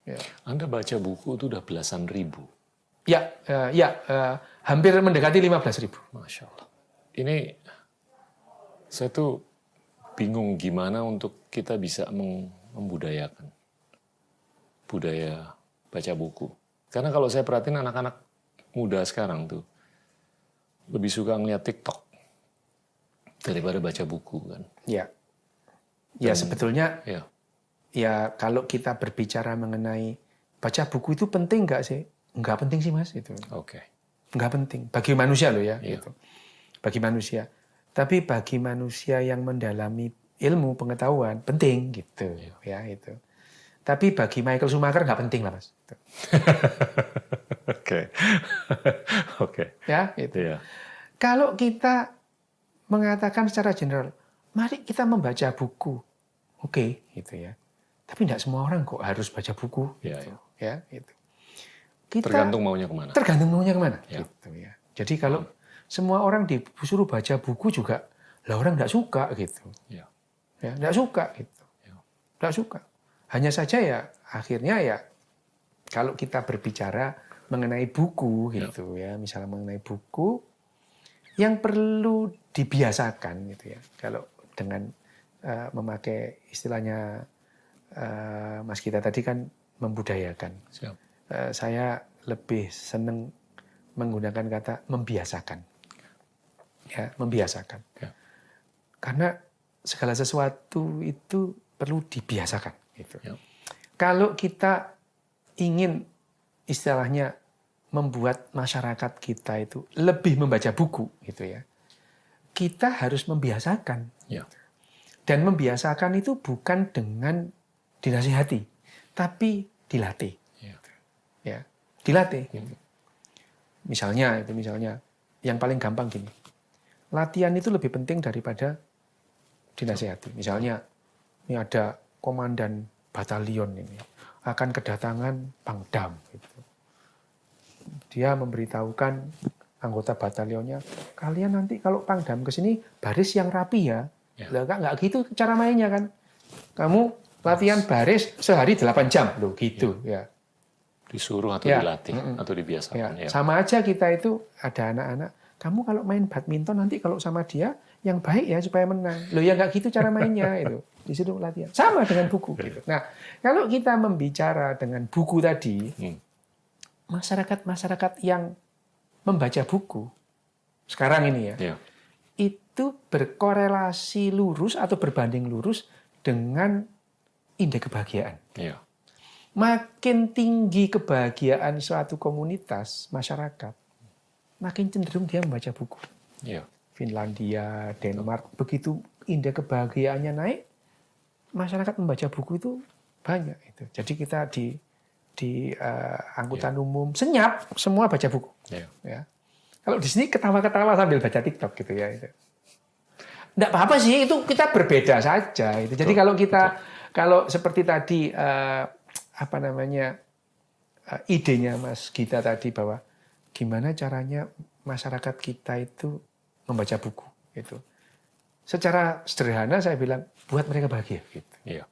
Ya. Anda baca buku itu udah belasan ribu. Ya, hampir mendekati 15.000. Masya Allah. Ini saya tuh bingung gimana untuk kita bisa membudayakan budaya baca buku. Karena kalau saya perhatiin anak-anak muda sekarang tuh lebih suka ngeliat TikTok daripada baca buku kan. Ya. Ya, sebetulnya Ya. ya kalau kita berbicara mengenai baca buku itu penting nggak sih? Nggak penting sih, Mas, itu. Oke. Nggak penting bagi manusia loh ya, Iya. gitu. Bagi manusia. Tapi bagi manusia yang mendalami ilmu pengetahuan penting gitu, ya itu. Tapi bagi Michael Schumacher nggak penting lah, Mas. Gitu. Oke. Oke. Ya, itu. Iya. Kalau kita mengatakan secara general, mari kita membaca buku, oke, gitu ya. Tapi tidak semua orang kok harus baca buku, Iya, gitu. iya. Ya, itu. Kita Tergantung maunya kemana. tergantung maunya kemana, Ya. gitu ya. Jadi kalau semua orang disuruh baca buku juga, lah orang nggak suka gitu, Ya. ya nggak suka gitu, Ya. nggak suka. Hanya saja ya akhirnya ya kalau kita berbicara mengenai buku gitu ya, misalnya mengenai buku yang perlu dibiasakan gitu ya. Kalau dengan memakai istilahnya Mas Gita tadi kan membudayakan. Siap. Saya lebih senang menggunakan kata membiasakan. Ya, membiasakan. Ya. Karena segala sesuatu itu perlu dibiasakan gitu. Ya. Kalau kita ingin istilahnya membuat masyarakat kita itu lebih membaca buku gitu ya. Kita harus membiasakan. Ya. Dan membiasakan itu bukan dengan dinasihati, tapi dilatih. Ya. Ya, dilatih. Gitu. Misalnya yang paling gampang gini. Latihan itu lebih penting daripada dinasihati. Misalnya ini ada komandan batalion ini akan kedatangan Pangdam gitu. Dia memberitahukan anggota batalionnya, kalian nanti kalau Pangdam ke sini baris yang rapi ya. Lah nggak gitu cara mainnya kan. Kamu latihan baris sehari 8 jam loh gitu ya. Disuruh atau Ya. dilatih atau dibiasakan. Ya. Ya. Sama aja kita itu ada anak-anak, kamu kalau main badminton nanti kalau sama dia yang baik ya supaya menang. Loh ya nggak gitu cara mainnya itu. Disuruh latihan. Sama dengan buku gitu. Nah, kalau kita membicara dengan buku tadi, masyarakat-masyarakat yang membaca buku sekarang ini ya, Ya. itu berkorelasi lurus atau berbanding lurus dengan indeks kebahagiaan. Ya. Makin tinggi kebahagiaan suatu komunitas masyarakat, makin cenderung dia membaca buku. Ya. Finlandia, Denmark, begitu indeks kebahagiaannya naik, masyarakat membaca buku itu banyak. Itu. Jadi kita di angkutan umum senyap, semua baca buku. Ya. Ya. Kalau di sini ketawa-ketawa sambil baca TikTok gitu ya. Enggak apa-apa sih, itu kita berbeda saja. Itu. Jadi kalau kita kalau seperti tadi idenya Mas Gita tadi bahwa gimana caranya masyarakat kita itu membaca buku gitu. Secara sederhana saya bilang buat mereka bahagia gitu. Ya.